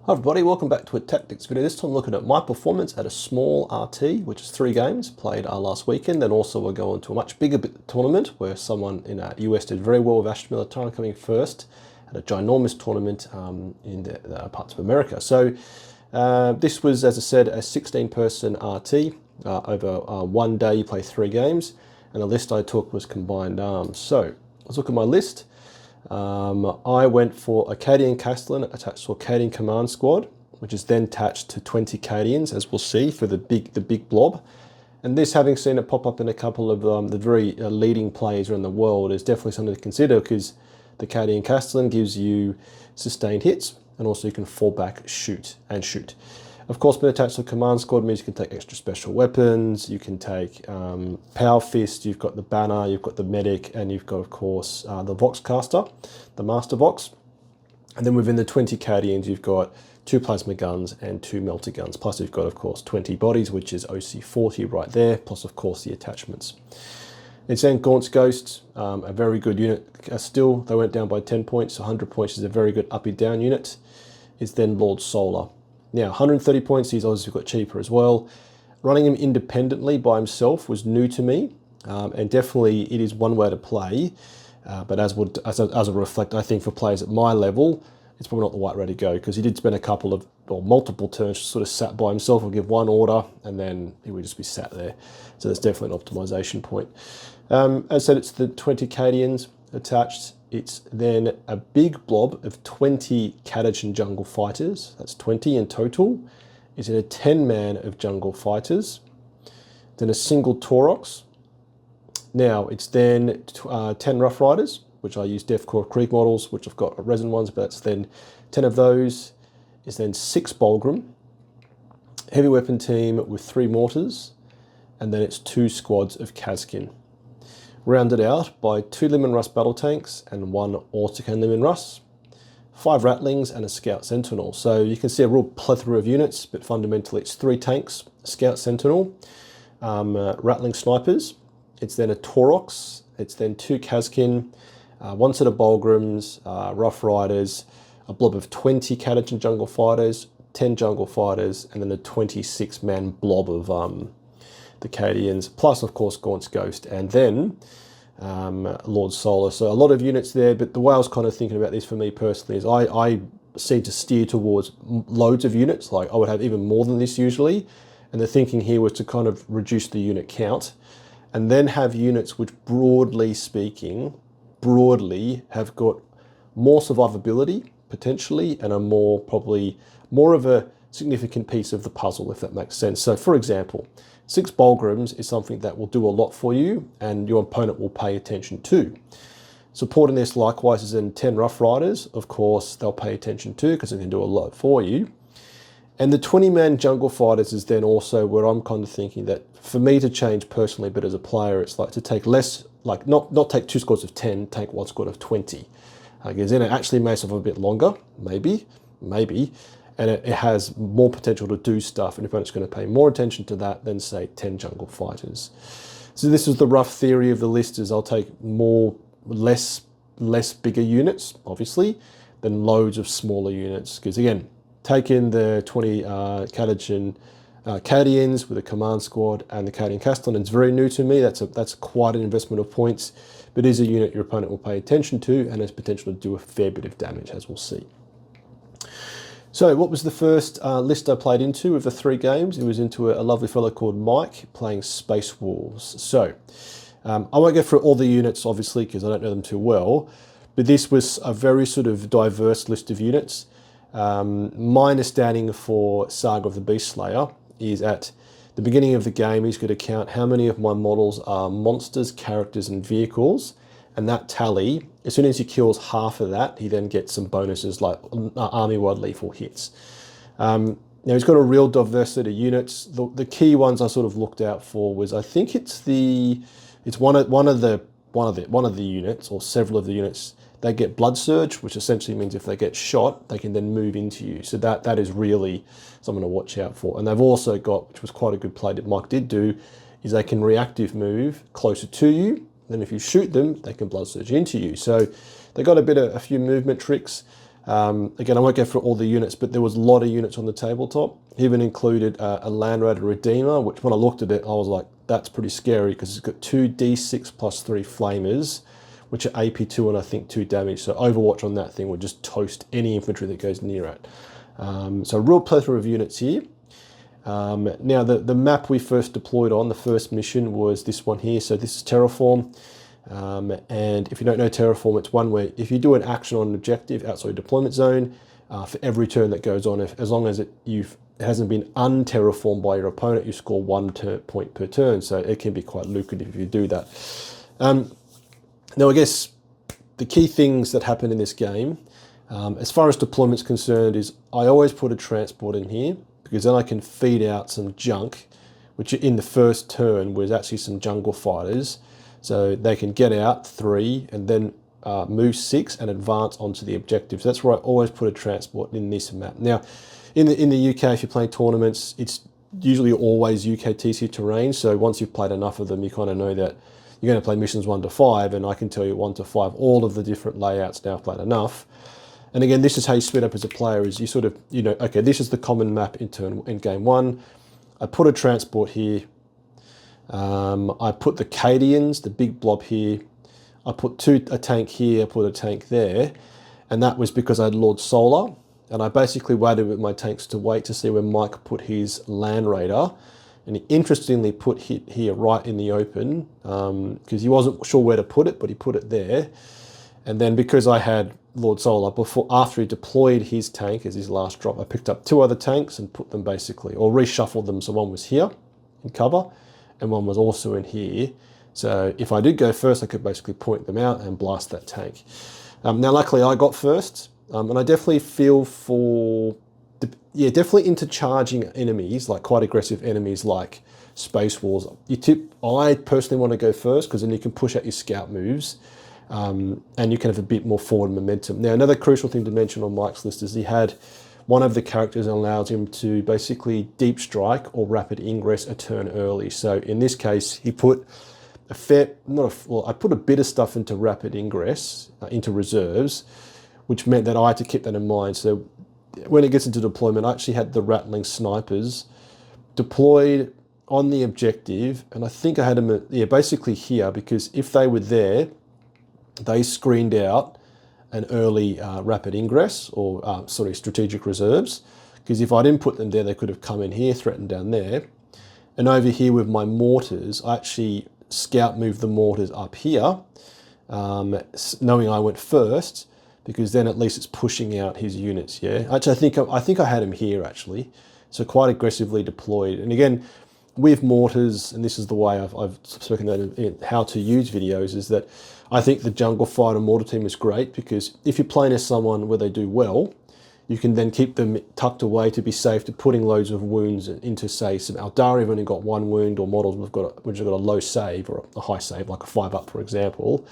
Hi everybody, welcome back to a tactics video. This time looking at my performance at a small RT, which is 3 games, played last weekend. Then also we'll go on to a much bigger tournament where someone in the US did very well with Astra Militarum coming first at a ginormous tournament in the parts of America. So this was, as I said, a 16-person RT. Over one day you play 3 games, and the list I took was combined arms. So let's look at my list. I went for Acadian Castellan attached to Acadian Command Squad, which is then attached to 20 Acadians, as we'll see, for the big blob. And this, having seen it pop up in a couple of the very leading players around the world, is definitely something to consider, because the Acadian Castellan gives you sustained hits, and also you can fall back, shoot. Of course, being attached to a command squad means you can take extra special weapons, you can take power fist, you've got the banner, you've got the medic, and you've got, of course, the Voxcaster, the Master Vox. And then within the 20 Cadians, you've got 2 plasma guns and 2 melter guns. Plus you've got, of course, 20 bodies, which is OC40 right there, plus, of course, the attachments. It's then Gaunt's Ghost, a very good unit. Still, they went down by 10 points. 100 points is a very good up-down unit. It's then Lord Solar. Now, 130 points, he's obviously got cheaper as well. Running him independently by himself was new to me, and definitely it is one way to play. But as I reflect, I think for players at my level, it's probably not the right way to go, because he did spend a couple of, or multiple turns sort of sat by himself, or give one order, and then he would just be sat there. So that's definitely an optimization point. As I said, it's the 20 Cadians attached. It's then a big blob of 20 Catachan jungle fighters. That's 20 in total. It's in a 10-man of jungle fighters. Then a single Taurox. Now, it's then 10 Rough Riders, which I use Deathcore Creek models, which I've got resin ones, but that's then 10 of those. It's then 6 Bulgrim. Heavy weapon team with 3 mortars. And then it's 2 squads of Kazkin. Rounded out by 2 Limon Rust battle tanks and 1 Ortican Limon Rust, 5 Rattlings and a Scout Sentinel. So you can see a real plethora of units, but fundamentally it's 3 tanks, Scout Sentinel, Rattling Snipers. It's then a Taurox. It's then 2 Kazkin, 1 set of Bulgrims, Rough Riders, a blob of 20 Catachan jungle fighters, 10 jungle fighters, and then a 26-man blob of the Cadians, plus of course Gaunt's Ghost, and then Lord Solar. So a lot of units there, but the way I was kind of thinking about this for me personally is I seem to steer towards loads of units. Like I would have even more than this usually, and the thinking here was to kind of reduce the unit count, and then have units which, broadly speaking, have got more survivability potentially, and are probably more of a significant piece of the puzzle, if that makes sense. So for example, 6 Bulgrims is something that will do a lot for you, and your opponent will pay attention to. Supporting this likewise is in 10 Rough Riders. Of course, they'll pay attention to, because they can do a lot for you. And the 20-man jungle fighters is then also where I'm kind of thinking that for me to change personally, but as a player, it's like to take less, like not take 2 squads of 10, take 1 squad of 20. Because then it actually makes it a bit longer, maybe. And it has more potential to do stuff, and your opponent's going to pay more attention to that than, say, 10 jungle fighters. So this is the rough theory of the list, is I'll take less bigger units, obviously, than loads of smaller units. Because again, taking the 20 Catachan Cadians with a command squad and the Acadian Castellan is very new to me. That's quite an investment of points, but it is a unit your opponent will pay attention to, and has potential to do a fair bit of damage, as we'll see. So what was the first list I played into of the 3 games? It was into a lovely fellow called Mike playing Space Wolves. So I won't go through all the units, obviously, because I don't know them too well, but this was a very sort of diverse list of units. My understanding for Saga of the Beast Slayer is at the beginning of the game, he's going to count how many of my models are monsters, characters, and vehicles. And that tally, as soon as he kills half of that, he then gets some bonuses like army-wide lethal hits. Now he's got a real diverse set of units. The key ones I sort of looked out for was, I think it's one of the units, or several of the units. They get Blood Surge, which essentially means if they get shot, they can then move into you. So that is really something to watch out for. And they've also got, which was quite a good play that Mike did do, is they can reactive move closer to you. Then if you shoot them, they can Blood Surge into you. So they got a few movement tricks. Again, I won't go through all the units, but there was a lot of units on the tabletop. He even included a Land Raider Redeemer, which when I looked at it, I was like, that's pretty scary because it's got 2 D6 plus 3 flamers, which are AP2 and I think 2 damage. So Overwatch on that thing would just toast any infantry that goes near it. So a real plethora of units here. Now the map we first deployed on, the first mission, was this one here. So this is Terraform. And if you don't know Terraform, it's one where if you do an action on an objective outside your deployment zone, for every turn that goes on, as long as it hasn't been unterraformed by your opponent, you score 1 point per turn. So it can be quite lucrative if you do that. Now, I guess the key things that happen in this game, as far as deployment's concerned, is I always put a transport in here because then I can feed out some junk, which in the first turn was actually some jungle fighters. So they can get out 3 and then move 6 and advance onto the objective. So that's where I always put a transport in this map. Now, in the UK, if you're playing tournaments, it's usually always UKTC terrain. So once you've played enough of them, you kind of know that you're going to play missions 1 to 5, and I can tell you 1 to 5, all of the different layouts now I've played enough. And again, this is how you split up as a player, is you sort of, you know, okay, this is the common map in game 1. I put a transport here. I put the Cadians, the big blob here. I put a tank here, I put a tank there. And that was because I had Lord Solar. And I basically waited with my tanks to wait to see where Mike put his Land Raider. And he interestingly put it here right in the open because he wasn't sure where to put it, but he put it there. And then because I had Lord Solar, after he deployed his tank as his last drop, I picked up 2 other tanks and put them basically, or reshuffled them. So one was here in cover and one was also in here. So if I did go first, I could basically point them out and blast that tank. Now, luckily I got first, and I definitely feel for, definitely into charging enemies, like quite aggressive enemies like Space Wars. I personally want to go first because then you can push out your scout moves. And you can have a bit more forward momentum. Now, another crucial thing to mention on Mike's list is he had one of the characters that allows him to basically deep strike or rapid ingress a turn early. So in this case, he put I put a bit of stuff into rapid ingress, into reserves, which meant that I had to keep that in mind. So when it gets into deployment, I actually had the rattling snipers deployed on the objective, and I think I had them basically here, because if they were there, they screened out an early rapid ingress, or strategic reserves, because if I didn't put them there, they could have come in here, threatened down there. And over here with my mortars, I actually scout moved the mortars up here, knowing I went first, because then at least it's pushing out his units. Yeah, actually, I think I had him here actually, so quite aggressively deployed. And again, with mortars, and this is the way I've spoken about in how to use videos, is that I think the jungle fighter mortar team is great, because if you're playing as someone where they do well, you can then keep them tucked away to be safe to putting loads of wounds into, say, some Aldari have only got 1 wound, or models which have got a low save or a high save, like a 5-up, for example.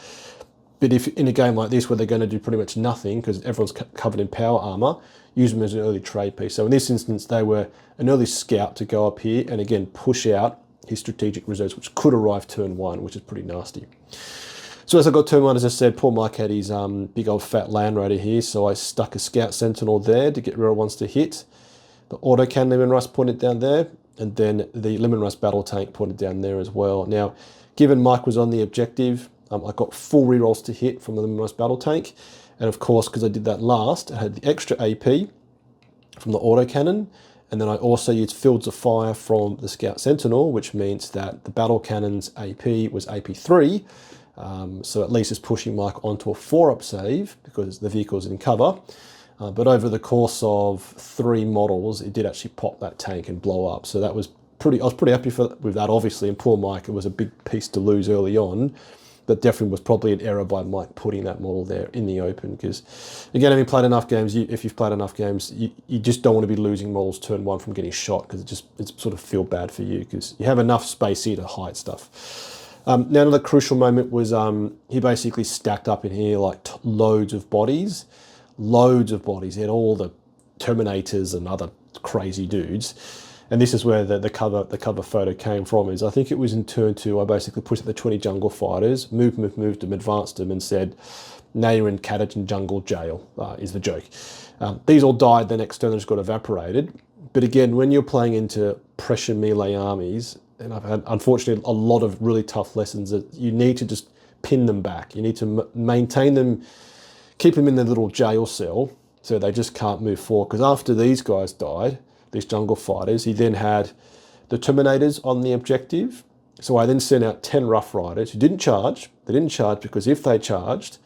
But if in a game like this where they're going to do pretty much nothing because everyone's covered in power armor, use them as an early trade piece. So in this instance, they were an early scout to go up here and again push out his strategic reserves, which could arrive turn 1, which is pretty nasty. So as I got turn 1, as I said, poor Mike had his big old fat Land Raider here, so I stuck a Scout Sentinel there to get real ones to hit. The autocannon Lemon Rust pointed down there, and then the Lemon Rust battle tank pointed down there as well. Now, given Mike was on the objective, I got full rerolls to hit from the Lemon Rust battle tank, and of course, because I did that last, I had the extra AP from the autocannon, and then I also used Fields of Fire from the Scout Sentinel, which means that the battle cannon's AP was AP3, so at least it's pushing Mike onto a 4-up save because the vehicle's in cover. But over the course of 3 models, it did actually pop that tank and blow up. So that was I was pretty happy with that, obviously. And poor Mike, it was a big piece to lose early on. But definitely was probably an error by Mike putting that model there in the open. Because again, having played enough games, if you've played enough games, you just don't want to be losing models turn 1 from getting shot, because it sort of feel bad for you because you have enough space here to hide stuff. Now another crucial moment was he basically stacked up in here like loads of bodies. He had all the Terminators and other crazy dudes. and this is where the cover photo came from, is I think it was in turn 2, I basically pushed the 20 jungle fighters, moved them, advanced them, and said, now you're in Catagen jungle jail, is the joke. These all died the next turn, they just got evaporated. But again, when you're playing into pressure melee armies, and I've had, unfortunately, a lot of really tough lessons, that you need to just pin them back. You need to maintain them, keep them in their little jail cell, so they just can't move forward. Because after these guys died, these jungle fighters, he then had the Terminators on the objective. So I then sent out 10 Rough Riders who didn't charge. They didn't charge because if they charged,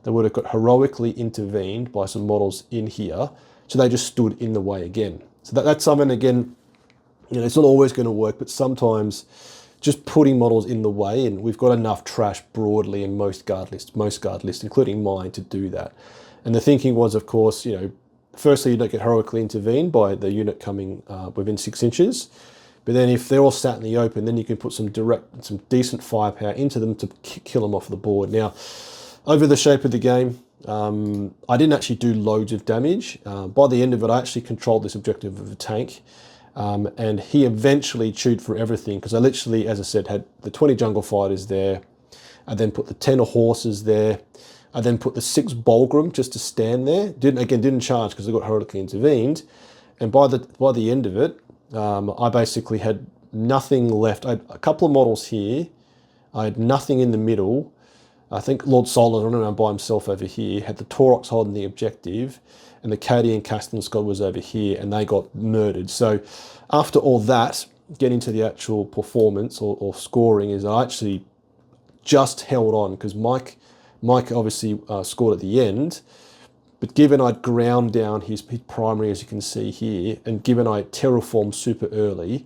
they would have got heroically intervened by some models in here. So they just stood in the way again. So that's something, again, you know, it's not always going to work, but sometimes just putting models in the way, and we've got enough trash broadly in most guard lists, including mine, to do that. And the thinking was, of course, you know, firstly, you don't get heroically intervened by the unit coming within 6 inches. But then if they're all sat in the open, then you can put some decent firepower into them to kill them off the board. Now, over the shape of the game, I didn't actually do loads of damage. By the end of it, I actually controlled this objective of a tank. And he eventually chewed through everything, because I literally, as I said, had the 20 jungle fighters there. I then put the 10 horses there. I then put the 6 Bulgrim just to stand there. Didn't charge because I got heroically intervened. And by the end of it, I basically had nothing left. I had a couple of models here. I had nothing in the middle. I think Lord Solon running around by himself over here, had the Taurox holding the objective, and the Cadian Castan Squad was over here, and they got murdered. So after all that, getting to the actual performance or scoring, is I actually just held on, because Mike obviously scored at the end, but given I'd ground down his primary, as you can see here, and given I terraformed super early,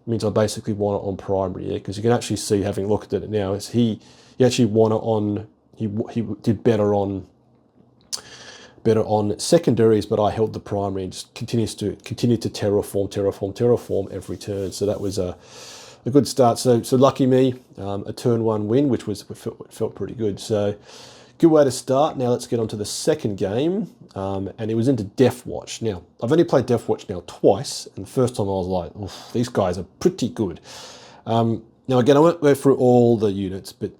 means I basically won it on primary, because you can actually see, having looked at it now, is he actually won it on, he did better on secondaries, but I held the primary and just continued to terraform every turn. So that was a good start. So lucky me, a turn 1 win, which felt pretty good. So good way to start. Now let's get on to the second game, and it was into Death Watch. Now I've only played Death Watch now twice, and the first time I was like, oof, these guys are pretty good. Now again, I won't go through all the units, but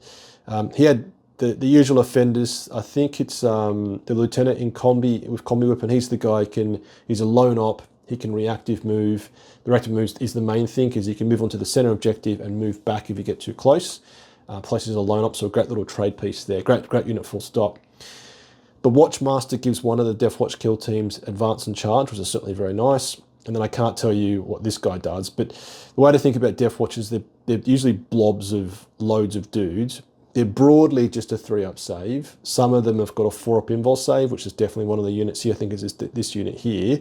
he had the usual offenders. I think it's the lieutenant in combi with combi weapon. He's the guy he's a lone op. He can reactive move. The reactive moves is the main thing, because he can move onto the center objective and move back if you get too close. Plus he's a lone op, so a great little trade piece there. Great unit, full stop. The Watchmaster gives one of the Death Watch kill teams advance and charge, which is certainly very nice. And then I can't tell you what this guy does, but the way to think about Death Watch is they're usually blobs of loads of dudes. They're broadly just a 3-up save. Some of them have got a 4-up invul save, which is definitely one of the units here. I think is this unit here.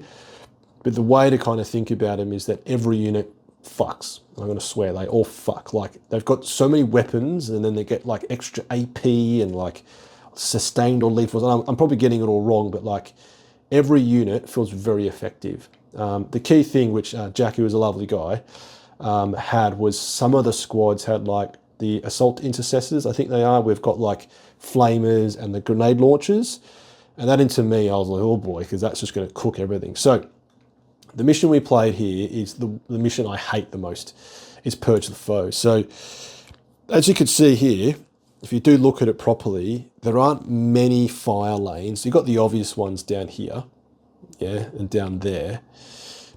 But the way to kind of think about them is that every unit fucks. I'm going to swear, they all fuck. Like, they've got so many weapons, and then they get like extra AP and like sustained or lethal. I'm probably getting it all wrong, but like every unit feels very effective. The key thing, which Jack, who was a lovely guy, had, was some of the squads had like the assault intercessors, I think they are. We've got like flamers and the grenade launchers, and that into me, I was like, oh boy, because that's just going to cook everything. So the mission we played here is the mission I hate the most. Is Purge the Foe. So as you can see here, if you do look at it properly, there aren't many fire lanes. You've got the obvious ones down here, yeah, and down there.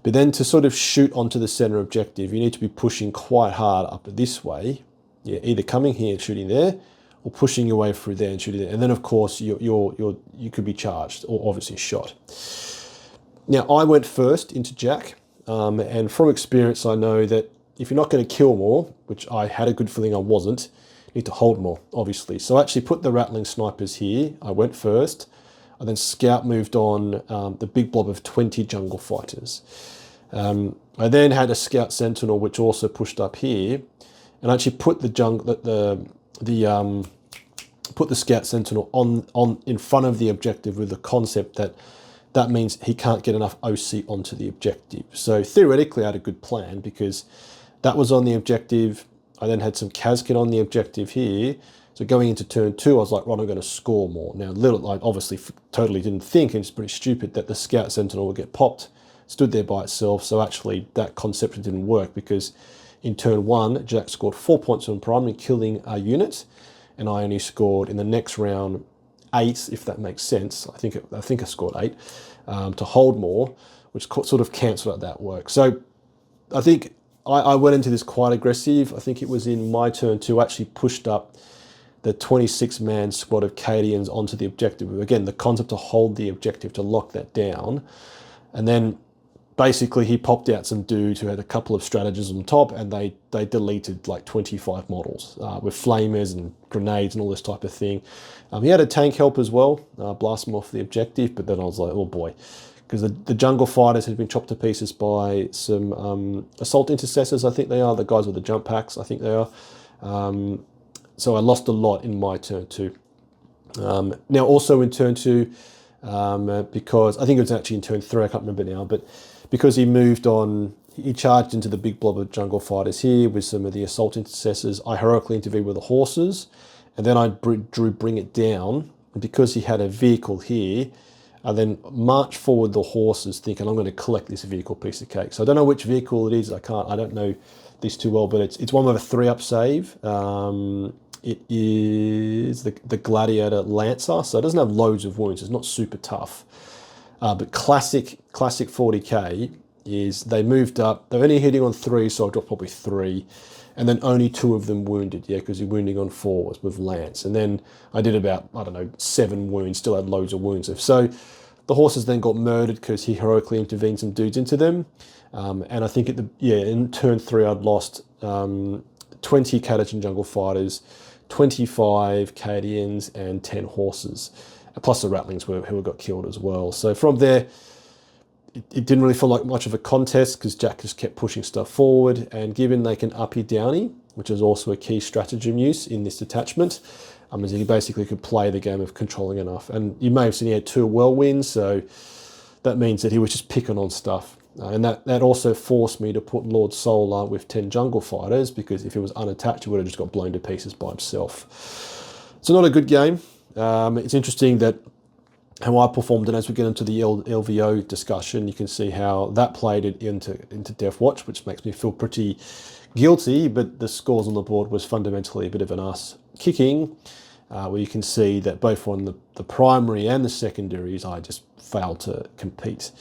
But then to sort of shoot onto the center objective, you need to be pushing quite hard up this way. Yeah, either coming here and shooting there, or pushing your way through there and shooting there. And then of course you could be charged or obviously shot. Now I went first into Jack, and from experience I know that if you're not going to kill more, which I had a good feeling I wasn't, you need to hold more, obviously. So I actually put the rattling snipers here. I went first. I then scout moved on the big blob of 20 jungle fighters. I then had a scout sentinel, which also pushed up here, and I actually put the put the scout sentinel on in front of the objective, with the concept that means he can't get enough OC onto the objective. So theoretically, I had a good plan, because that was on the objective. I then had some Kazkin on the objective here. So going into turn 2, I was like, right, I'm going to score more. Now, I obviously totally didn't think, and it's pretty stupid, that the Scout Sentinel would get popped stood there by itself. So actually that concept didn't work, because in turn 1, Jack scored 4 points on primary, killing a unit, and I only scored in the next round 8, if that makes sense. I think I scored 8 to hold more, which sort of cancelled out that work. So I think I went into this quite aggressive. I think it was in my turn 2, actually pushed up the 26-man squad of Cadians onto the objective. Again, the concept to hold the objective, to lock that down. And then basically he popped out some dudes who had a couple of strategies on top, and they deleted like 25 models with flamers and grenades and all this type of thing. He had a tank help as well, blast them off the objective, but then I was like, oh boy, because the jungle fighters had been chopped to pieces by some assault intercessors, I think they are, the guys with the jump packs, I think they are. So I lost a lot in my turn 2. Now also in turn 2, because I think it was actually in turn 3, I can't remember now, but because he moved on, he charged into the big blob of jungle fighters here with some of the assault intercessors. I heroically intervened with the horses, and then I drew Bring It Down. And because he had a vehicle here, I then marched forward the horses thinking I'm going to collect this vehicle piece of cake. So I don't know which vehicle it is. I don't know this too well, but it's one with a 3-up save. It is the Gladiator Lancer, so it doesn't have loads of wounds. It's not super tough. But classic 40k is they moved up. They're only hitting on 3, so I dropped probably 3. And then only 2 of them wounded, yeah, because you're wounding on 4 with Lance. And then I did about, I don't know, 7 wounds, still had loads of wounds. So the horses then got murdered because he heroically intervened some dudes into them. And I think in turn 3, I'd lost 20 Catachan jungle fighters, 25 Cadians, and 10 horses, plus the Rattlings who got killed as well. So from there, it didn't really feel like much of a contest, because Jack just kept pushing stuff forward. And given they can uppy downy, which is also a key stratagem use in this detachment, as he basically could play the game of controlling enough. And you may have seen he had 2 whirlwinds, so that means that he was just picking on stuff. And that also forced me to put Lord Solar with 10 jungle fighters, because if he was unattached, he would have just got blown to pieces by himself. So not a good game. It's interesting that how I performed, and as we get into the LVO discussion, you can see how that played it into Death Watch, which makes me feel pretty guilty, but the scores on the board was fundamentally a bit of an ass kicking, where you can see that both on the primary and the secondaries, I just failed to compete.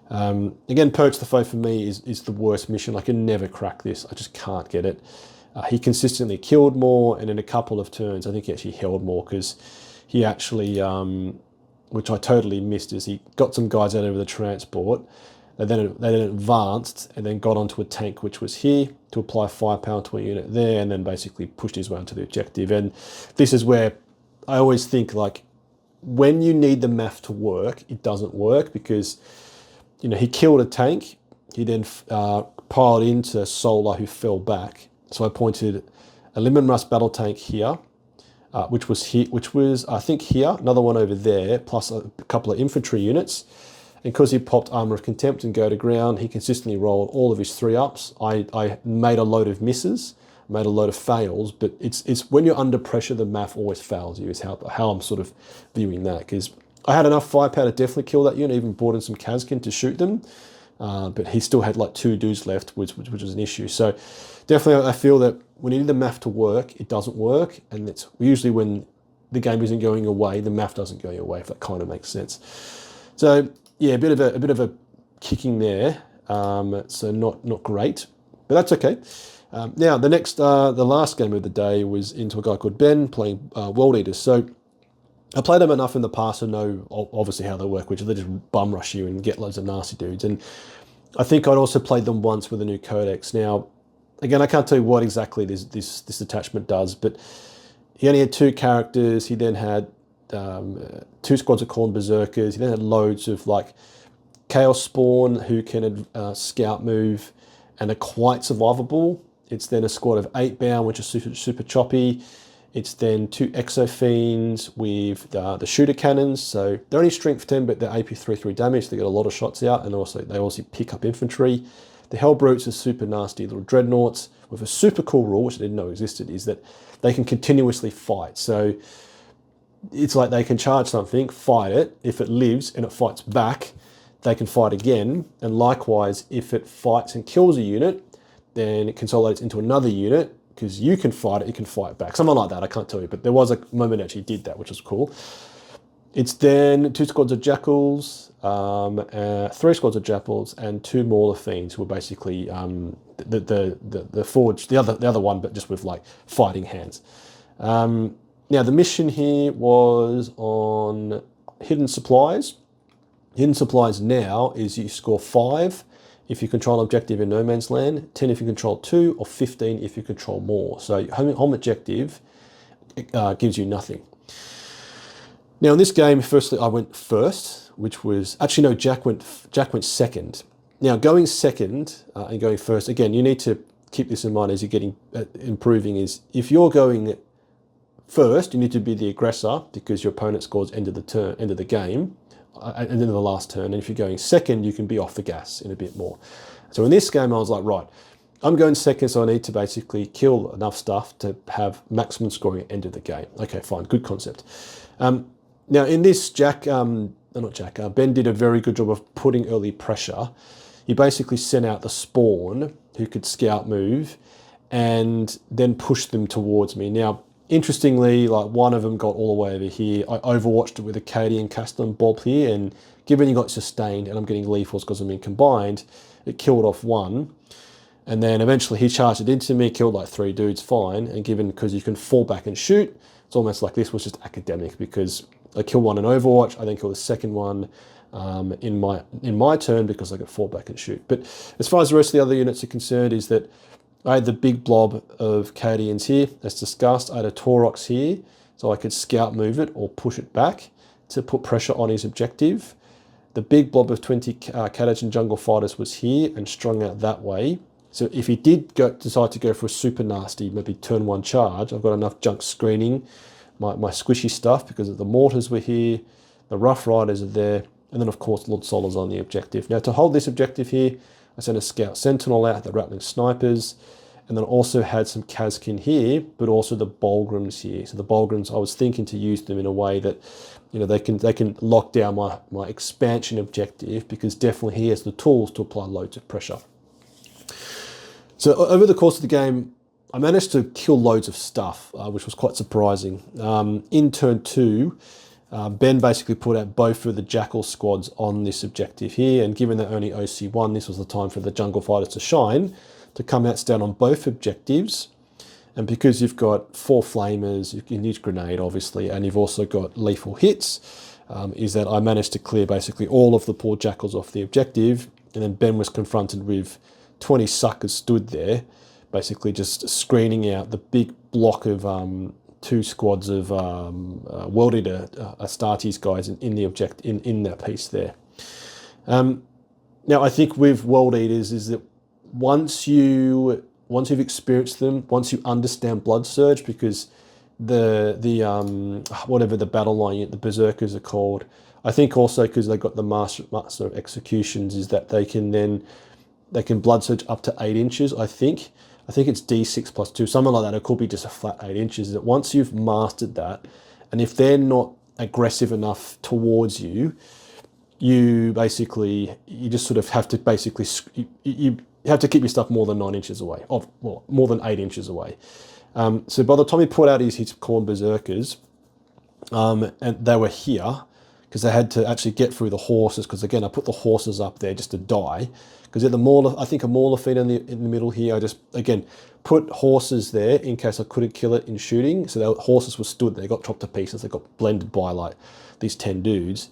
Again, Perch the Foe for me is the worst mission. I can never crack this. I just can't get it. He consistently killed more, and in a couple of turns, I think he actually held more, because he actually, which I totally missed, is he got some guys out over the transport. They then advanced and then got onto a tank which was here to apply firepower to a unit there, and then basically pushed his way onto the objective. And this is where I always think, like, when you need the math to work, it doesn't work, because he killed a tank. He then piled into Solar, who fell back. So I pointed a Limon Rust battle tank here, which was I think here, another one over there, plus a couple of infantry units. And because he popped Armor of Contempt and Go to Ground, he consistently rolled all of his 3-ups. I made a load of misses, made a load of fails, but it's when you're under pressure, the math always fails you, is how I'm sort of viewing that. Because I had enough firepower to definitely kill that unit, even brought in some Kazkin to shoot them, but he still had like 2 dudes left, which was an issue. So definitely I feel that when you need the math to work, it doesn't work, and it's usually when the game isn't going away, the math doesn't go away, if that kind of makes sense. So yeah, a bit of a kicking there, so not great, but that's okay. Now the last game of the day was into a guy called Ben playing World Eaters. So I played them enough in the past to know obviously how they work, which is they just bum rush you and get loads of nasty dudes. And I think I'd also played them once with a new codex. Now, again, I can't tell you what exactly this attachment does, but he only had 2 characters. He then had 2 squads of Khorne Berserkers. He then had loads of like Chaos Spawn, who can scout move and are quite survivable. It's then a squad of 8 bound, which is super choppy. It's then 2 Exo Fiends with the shooter cannons. So they're only strength 10, but they're AP 3/3 damage. They get a lot of shots out, and they also pick up infantry. The Hellbrutes are super nasty little dreadnoughts with a super cool rule, which I didn't know existed, is that they can continuously fight. So it's like they can charge something, fight it. If it lives and it fights back, they can fight again. And likewise, if it fights and kills a unit, then it consolidates into another unit, because you can fight it, you can fight back. Something like that, I can't tell you, but there was a moment it actually did that, which was cool. It's then 2 squads of jackals, 3 squads of jackals, and 2 mauler fiends, who were basically the forge, the other one, but just with like fighting hands. Now the mission here was on hidden supplies. Hidden supplies now is you score 5 if you control an objective in no man's land, 10 if you control 2, or 15 if you control more. So home objective gives you nothing. Now in this game, firstly I went first, which was actually no, Jack went second. Now going second and going first, again, you need to keep this in mind as you're getting improving. Is if you're going first, you need to be the aggressor because your opponent scores end of the game. At the end of the last turn, and if you're going second, you can be off the gas in a bit more. So in this game, I was like, right, I'm going second, so I need to basically kill enough stuff to have maximum scoring at the end of the game. Okay, fine, good concept. Now in this, Ben did a very good job of putting early pressure. He basically sent out the spawn who could scout move and then push them towards me. Now, interestingly, like one of them got all the way over here. I overwatched it with a Cadian custom bob here, and given you got sustained and I'm getting lethals because I'm in combined, it killed off one. And then eventually he charged it into me, killed like 3 dudes, fine. And given, because you can fall back and shoot, it's almost like this was just academic, because I kill one in Overwatch, I then kill the second one in my turn because I could fall back and shoot. But as far as the rest of the other units are concerned, is that I had the big blob of Cadians here, as discussed. I had a Taurox here, so I could scout move it or push it back to put pressure on his objective. The big blob of 20 Cadian jungle fighters was here and strung out that way. So if he did decide to go for a super nasty, maybe turn 1 charge, I've got enough junk screening my squishy stuff because the mortars were here, the Rough Riders are there, and then of course Lord Solar's on the objective. Now to hold this objective here, I sent a Scout Sentinel out, the Rattling Snipers, and then also had some Kazkin here, but also the Bulgrams here. So the Bulgrams, I was thinking to use them in a way that, you know, they can lock down my expansion objective, because definitely he has the tools to apply loads of pressure. So over the course of the game, I managed to kill loads of stuff, which was quite surprising. In turn 2, Ben basically put out both of the Jackal squads on this objective here, and given that only OC1, this was the time for the jungle fighters to shine, to come out down on both objectives. And because you've got 4 flamers, you can use grenade obviously, and you've also got lethal hits, is that I managed to clear basically all of the poor jackals off the objective, and then Ben was confronted with 20 suckers stood there, basically just screening out the big block of 2 squads of World Eater Astartes guys in that piece there. Now I think with World Eaters is that once you've experienced them, once you understand Blood Surge, because whatever the battle line unit, the Berserkers are called, I think also because they got the master of executions, is that they can Blood Surge up to 8 inches. I think it's D6 plus 2, something like that. It could be just a flat 8 inches. That once you've mastered that, and if they're not aggressive enough towards you, you just sort of have to basically you have to keep your stuff more than 9 inches away, more than 8 inches away. So by the time he put out his Khorne Berserkers, and they were here, because they had to actually get through the horses, because again, I put the horses up there just to die, because at the Mauler, I think a Mauler feed in the middle here, I just, again, put horses there in case I couldn't kill it in shooting, so the horses were stood there, they got chopped to pieces, they got blended by like these 10 dudes.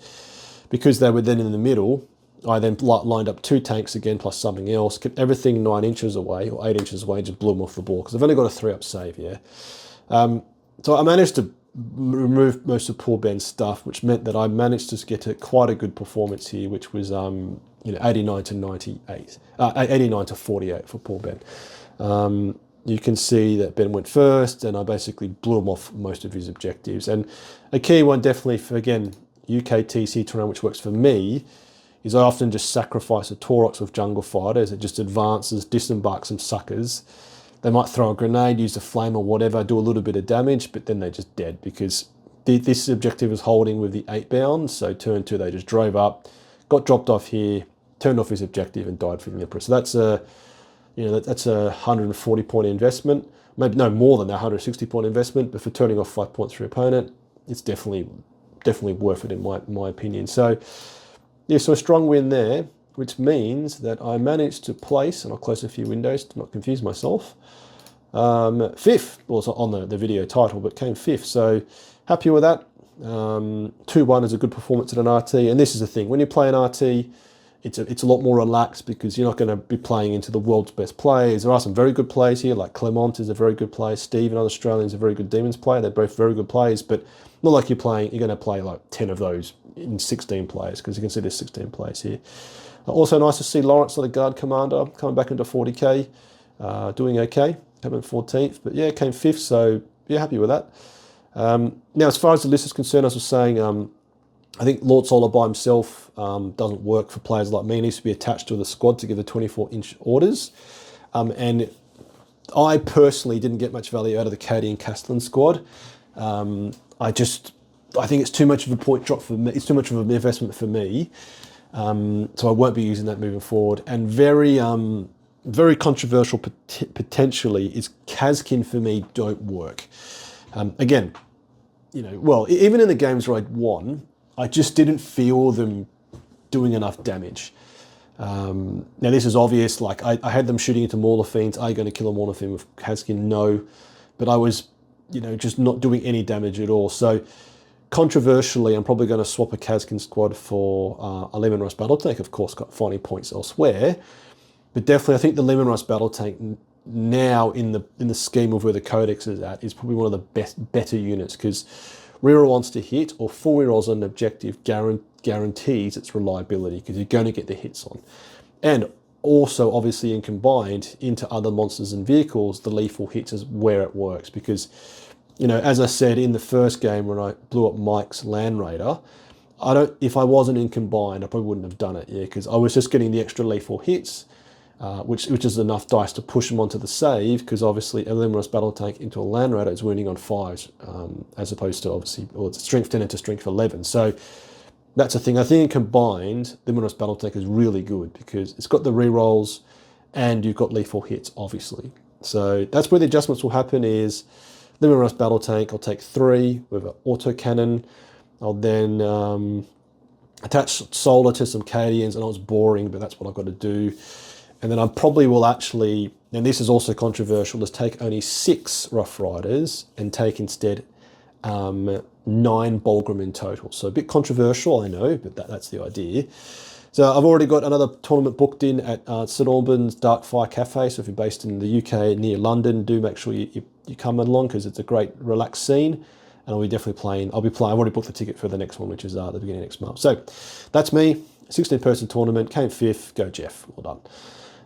Because they were then in the middle, I then lined up 2 tanks again, plus something else, kept everything 9 inches away, or 8 inches away, just blew them off the board, because I've only got a 3-up save here. So I managed to remove most of poor Ben's stuff, which meant that I managed to get quite a good performance here, which was 89 to 98, 89 to 48 for poor Ben. You can see that Ben went first, and I basically blew him off most of his objectives. And a key one, definitely for, again, UK TC terrain, which works for me, is I often just sacrifice a Taurox with jungle fighters. It just advances, disembarks some suckers. They might throw a grenade, use a flame or whatever, do a little bit of damage, but then they're just dead, because this objective is holding with the 8 bound. So turn 2, they just drove up, got dropped off here, turned off his objective and died for the Emperor. So that's a, that's a 140 point investment. Maybe no more than that, 160 point investment, but for turning off 5 points for your opponent, it's definitely worth it in my opinion. So yeah, so a strong win there, which means that I managed to place, and I'll close a few windows to not confuse myself, fifth, also on the video title, but came fifth. So happy with that. 2-1 is a good performance at an RT, and this is the thing, when you play an RT, it's a lot more relaxed because you're not going to be playing into the world's best players. There are some very good players here, like Clement is a very good player, Steve, another Australian, is a very good Demons player. They're both very good players, but not like you're going to play like 10 of those in 16 players, because you can see there's 16 players here. Also nice to see Lawrence, the guard commander, coming back into 40k, doing okay, coming 14th, but yeah, came 5th, so yeah, happy with that. Now, as far as the list is concerned, as I was saying, I think Lord Solar by himself doesn't work for players like me. He needs to be attached to the squad to give the 24-inch orders. And I personally didn't get much value out of the Cady and Castellan squad. I think it's too much of a point drop for me. It's too much of an investment for me. So I won't be using that moving forward. And very controversial potentially is Kazkin for me don't work. Again, well, even in the games where I'd won, I just didn't feel them doing enough damage. Now this is obvious, like I had them shooting into Mauler Fiends. Are you going to kill a Mauler Fiend with Kazkin? No. But I was, just not doing any damage at all. So controversially, I'm probably going to swap a Kazkin squad for a Lemon Rust Battle Tank, of course, got finding points elsewhere. But definitely I think the Lemon Rust Battle Tank now in the scheme of where the Codex is at is probably one of the better units, because reroll wants to hit, or full rerolls on an objective guarantees its reliability, because you're going to get the hits on. And also, obviously, in combined into other monsters and vehicles, the lethal hits is where it works, because, as I said in the first game when I blew up Mike's Land Raider, if I wasn't in combined, I probably wouldn't have done it, because I was just getting the extra lethal hits, which is enough dice to push them onto the save, because obviously a Lemurus Battle Tank into a Land Raider is wounding on 5s, as opposed to obviously, it's strength 10 into strength 11. So that's a thing. I think in combined, Lemurus Battle Tank is really good because it's got the rerolls and you've got lethal hits, obviously. So that's where the adjustments will happen is Lemurus Battle Tank, I'll take 3 with an autocannon. I'll then attach Solar to some Cadians. I know it's boring, but that's what I've got to do. And then I probably will actually, and this is also controversial, is take only 6 Rough Riders and take instead 9 Bulgrim in total. So a bit controversial, I know, but that's the idea. So I've already got another tournament booked in at St Albans Darkfire Cafe. So if you're based in the UK near London, do make sure you come along, because it's a great relaxed scene. And I'll be definitely playing. I've already booked the ticket for the next one, which is the beginning of next month. So that's me, 16-person tournament, came 5th, go Jeff, well done.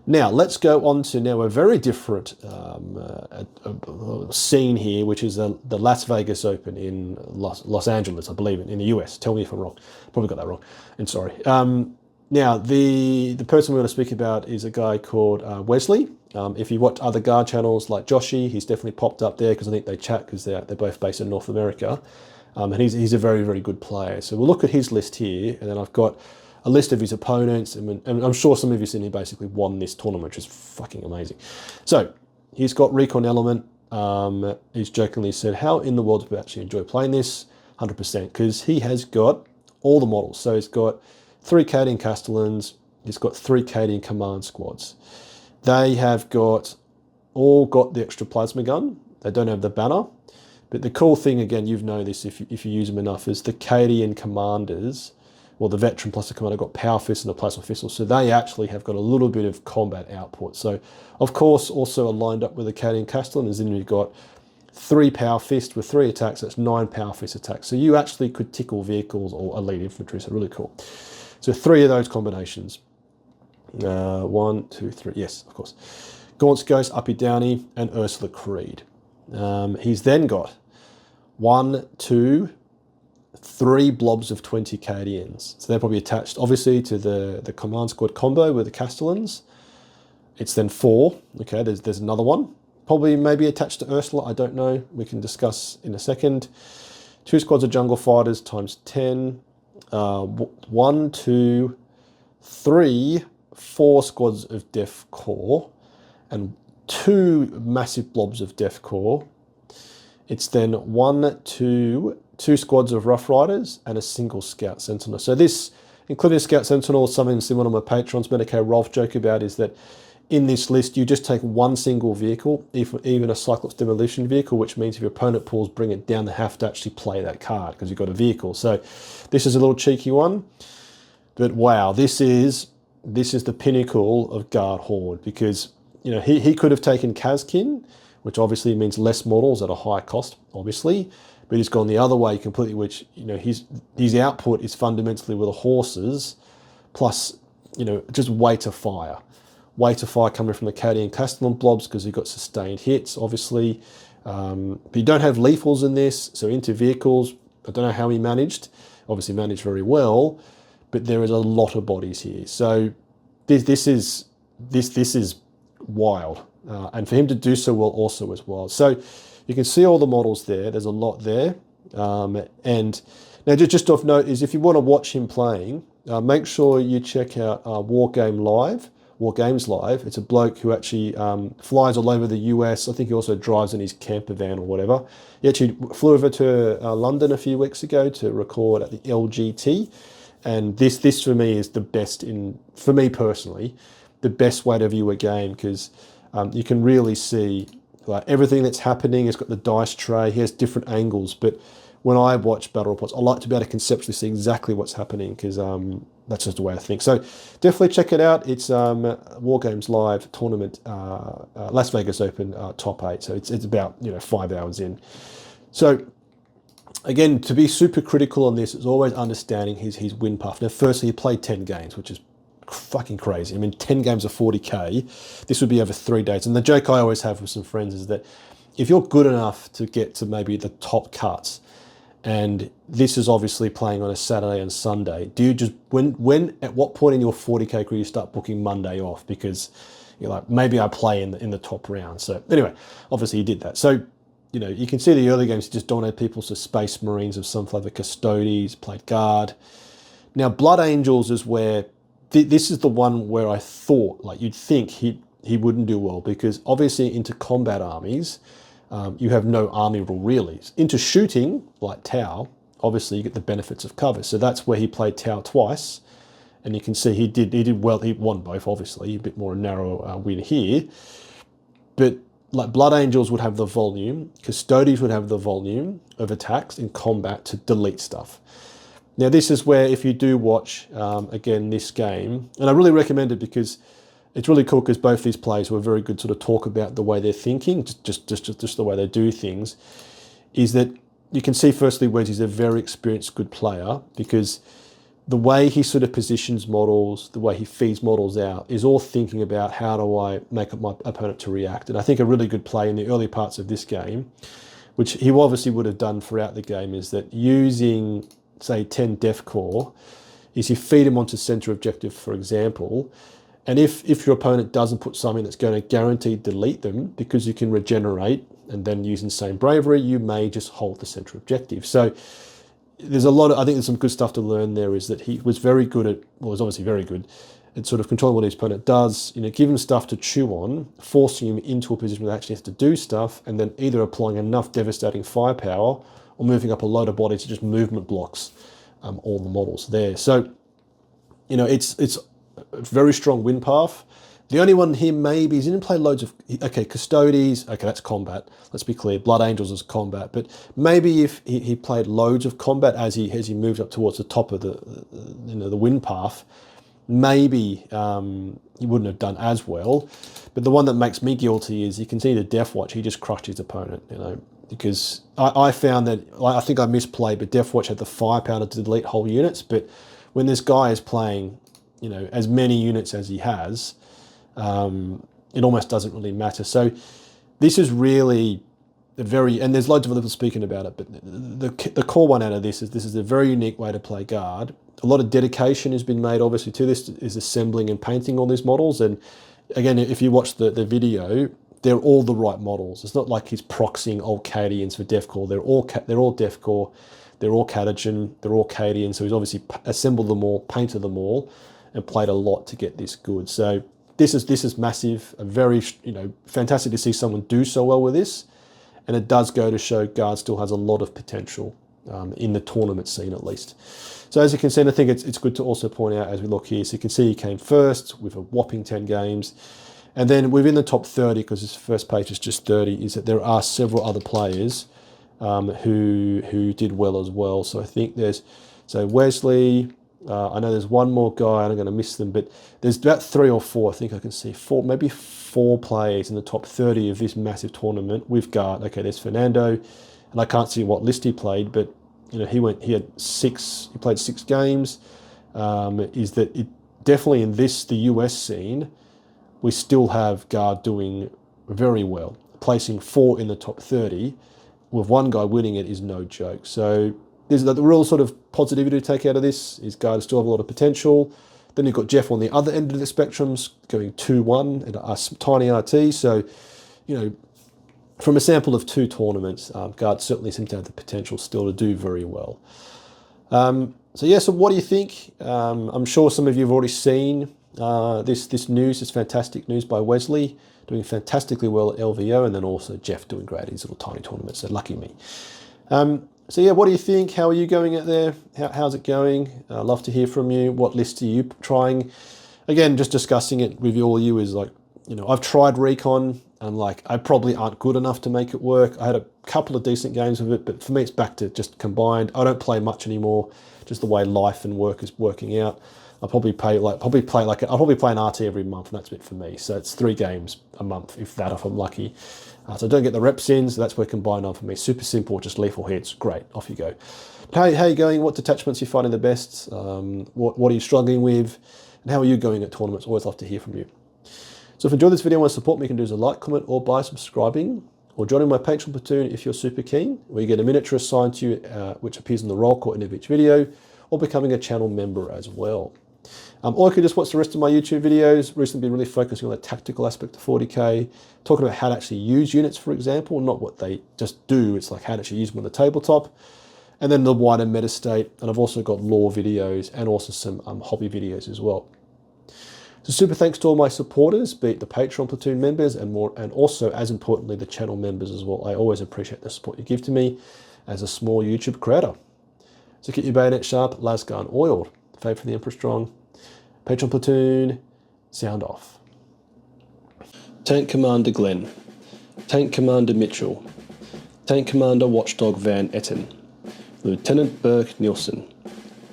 Now, let's go on to now a very different scene here, which is the Las Vegas Open in Los Angeles, I believe, in the US. Tell me if I'm wrong. Probably got that wrong, and sorry. Now, the person we're going to speak about is a guy called Wesley. If you watch other guard channels like Joshy, he's definitely popped up there because I think they chat because they're both based in North America. And he's a very, very good player. So we'll look at his list here, and then I've got a list of his opponents, and I'm sure some of you seen he basically won this tournament, which is fucking amazing. So he's got Recon Element. He's jokingly said, how in the world do we actually enjoy playing this? 100%, because he has got all the models. So he's got 3 Cadian Castellans, he's got 3 Cadian Command Squads. They have all got the extra plasma gun. They don't have the banner. But the cool thing, again, you've known this if you use them enough, is the Cadian commanders, well, the veteran plus the commander got Power Fist and the Plasma Fistol, so they actually have got a little bit of combat output. So, of course, also aligned up with the Cadian Castellan is then you've got 3 Power Fist with 3 attacks, that's 9 Power Fist attacks. So you actually could tickle vehicles or elite infantry, so really cool. So 3 of those combinations. 1, 2, 3, yes, of course. Gaunt's Ghost, Uppy Downey, and Ursula Creed. He's then got 1, 2, 3 blobs of 20 Cadians. So they're probably attached, obviously, to the Command Squad combo with the Castellans. It's then 4. Okay, there's another one. Probably maybe attached to Ursula, I don't know. We can discuss in a second. 2 squads of Jungle Fighters times 10. 1, 2, 4 squads of Def Corps, and 2 massive blobs of Def Corps. It's then 2 squads of Rough Riders and a single Scout Sentinel. So this, including Scout Sentinel, something similar to my patrons, Medicaid Rolf joke about, is that in this list, you just take 1 single vehicle, even a Cyclops Demolition vehicle, which means if your opponent pulls bring it down, they have to actually play that card because you've got a vehicle. So this is a little cheeky one. But wow, this is the pinnacle of Guard Horde, because he could have taken Kazkin, which obviously means less models at a high cost, obviously, but he's gone the other way completely, which his output is fundamentally with the horses, plus just weight of fire. Weight of fire coming from the Caddy and Castellan blobs because you've got sustained hits, obviously. But you don't have lethals in this, so into vehicles, I don't know how he managed. Obviously managed very well, but there is a lot of bodies here. So this is wild, and for him to do so well also is wild. So you can see all the models there. There's a lot there, and now just off note is if you want to watch him playing, make sure you check out War Games Live. It's a bloke who actually flies all over the US. I think he also drives in his camper van or whatever. He actually flew over to London a few weeks ago to record at the LGT. And this for me is the best for me personally, the best way to view a game, because you can really see like everything that's happening. It's got the dice tray. He has different angles. But when I watch battle reports, I like to be able to conceptually see exactly what's happening, because that's just the way I think. So definitely check it out. It's War Games Live tournament, Las Vegas Open top 8. So it's about 5 hours in. So again, to be super critical on this is always understanding his win path. Now, firstly, he played 10 games, which is fucking crazy. I mean, 10 games of 40k, this would be over 3 days. And the joke I always have with some friends is that if you're good enough to get to maybe the top cuts, and this is obviously playing on a Saturday and Sunday, do you just, at what point in your 40k career you start booking Monday off? Because you're like, maybe I play in the top round. So anyway, obviously he did that. So, you can see the early games, he just dominated people, so Space Marines of some flavor, Custodes, played Guard. Now, Blood Angels is where, this is the one where I thought, like you'd think he wouldn't do well, because obviously into combat armies, you have no army rule really. Into shooting, like Tau, obviously you get the benefits of cover. So that's where he played Tau twice. And you can see he did well. He won both, obviously, a bit more narrow win here. But like Blood Angels would have the volume, Custodes would have the volume of attacks in combat to delete stuff. Now this is where, if you do watch, again, this game, and I really recommend it because it's really cool, because both these players were very good sort of talk about the way they're thinking, just the way they do things, is that you can see firstly Wes is a very experienced, good player, because the way he sort of positions models, the way he feeds models out, is all thinking about how do I make up my opponent to react. And I think a really good play in the early parts of this game, which he obviously would have done throughout the game, is that using, say, 10 Def Corps, is you feed him onto center objective, for example, and if your opponent doesn't put something that's going to guarantee delete them, because you can regenerate, and then using same bravery, you may just hold the center objective. So there's a lot of, I think there's some good stuff to learn there, is that he was very good at, well, he's obviously very good at sort of controlling what his opponent does, give him stuff to chew on, forcing him into a position where he actually has to do stuff, and then either applying enough devastating firepower or moving up a load of bodies to just movement blocks all the models there. So, it's a very strong win path. The only one here maybe is he didn't play loads of, okay, Custodes, okay, that's combat. Let's be clear, Blood Angels is combat, but maybe if he played loads of combat as he moved up towards the top of the win path, maybe he wouldn't have done as well. But the one that makes me guilty is you can see the Death Watch, he just crushed his opponent, because I found that, I think I misplayed, but Death Watch had the firepower to delete whole units, but when this guy is playing, as many units as he has, it almost doesn't really matter. So this is really a very, and there's loads of other people speaking about it, but the core one out of this is a very unique way to play Guard. A lot of dedication has been made, obviously, to this, is assembling and painting all these models. And again, if you watch the video, they're all the right models. It's not like he's proxying old Cadians for Def Corps. They're all Def Corps. They're all Catagen. They're all Cadian. So he's obviously assembled them all, painted them all, and played a lot to get this good. So this is massive, a very, fantastic to see someone do so well with this. And it does go to show Guard still has a lot of potential in the tournament scene at least. So as you can see, and I think it's good to also point out as we look here, so you can see he came first with a whopping 10 games. And then within the top 30, because this first page is just 30, is that there are several other players who did well as well. So I think so Wesley, I know there's one more guy, and I'm going to miss them, but there's about 3 or 4, I think I can see, maybe four players in the top 30 of this massive tournament with Guard. Okay, there's Fernando, and I can't see what list he played, but he played 6 games. Is that it definitely in the US scene, we still have Guard doing very well. Placing 4 in the top 30 with one guy winning it is no joke. So there's the real sort of positivity to take out of this is Guard still have a lot of potential. Then you've got Jeff on the other end of the spectrums going 2-1 at a tiny RT. So, from a sample of 2 tournaments, Guard certainly seems to have the potential still to do very well. So what do you think? I'm sure some of you have already seen this news, this fantastic news by Wesley, doing fantastically well at LVO, and then also Jeff doing great at his little tiny tournaments, so lucky me. What do you think? How are you going out there? How's it going? I'd love to hear from you. What lists are you trying? Again, just discussing it with all you is like, I've tried Recon, and I probably aren't good enough to make it work. I had a couple of decent games with it, but for me it's back to just combined. I don't play much anymore, just the way life and work is working out. I'll probably play an RT every month, and that's it for me. So it's 3 games a month, if I'm lucky. So I don't get the reps in, so that's where combined on for me. Super simple, just lethal hits. Great, off you go. How are you going? What detachments are you finding the best? What are you struggling with? And how are you going at tournaments? Always love to hear from you. So if you enjoyed this video and want to support me, you can do is a like, comment, or by subscribing, or joining my Patreon platoon if you're super keen, where you get a miniature assigned to you, which appears in the roll call end of each video, or becoming a channel member as well. Or you can just watch the rest of my YouTube videos. Recently been really focusing on the tactical aspect of 40k, talking about how to actually use units, for example, not what they just do. It's like how to actually use them on the tabletop, and then the wider meta state. And I've also got lore videos and also some hobby videos as well. So super thanks to all my supporters, be it the Patreon platoon members and more, and also as importantly the channel members as well. I always appreciate the support you give to me as a small YouTube creator. So keep your bayonet sharp, las gun oiled. Faith for the Emperor strong. Patreon platoon, sound off. Tank Commander Glenn, Tank Commander Mitchell, Tank Commander Watchdog Van Etten, Lieutenant Burke Nielsen,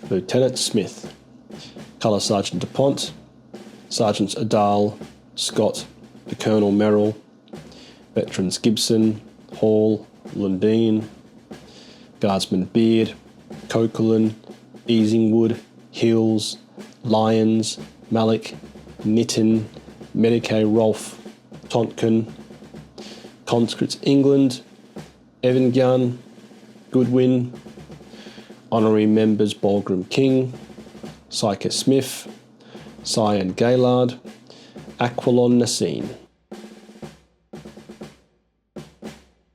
Lieutenant Smith, Colour Sergeant DuPont, Sergeants Adal, Scott, the Colonel Merrill, Veterans Gibson, Hall, Lundeen, Guardsman Beard, Coquelin, Easingwood, Hills, Lyons, Malik, Nitton, Medicae Rolfe, Tontkin, Conscripts England, Evan Gunn, Goodwin, Honorary Members Bolgram King, Psyche Smith, Cyan Gaylard, Aquilon Nassine.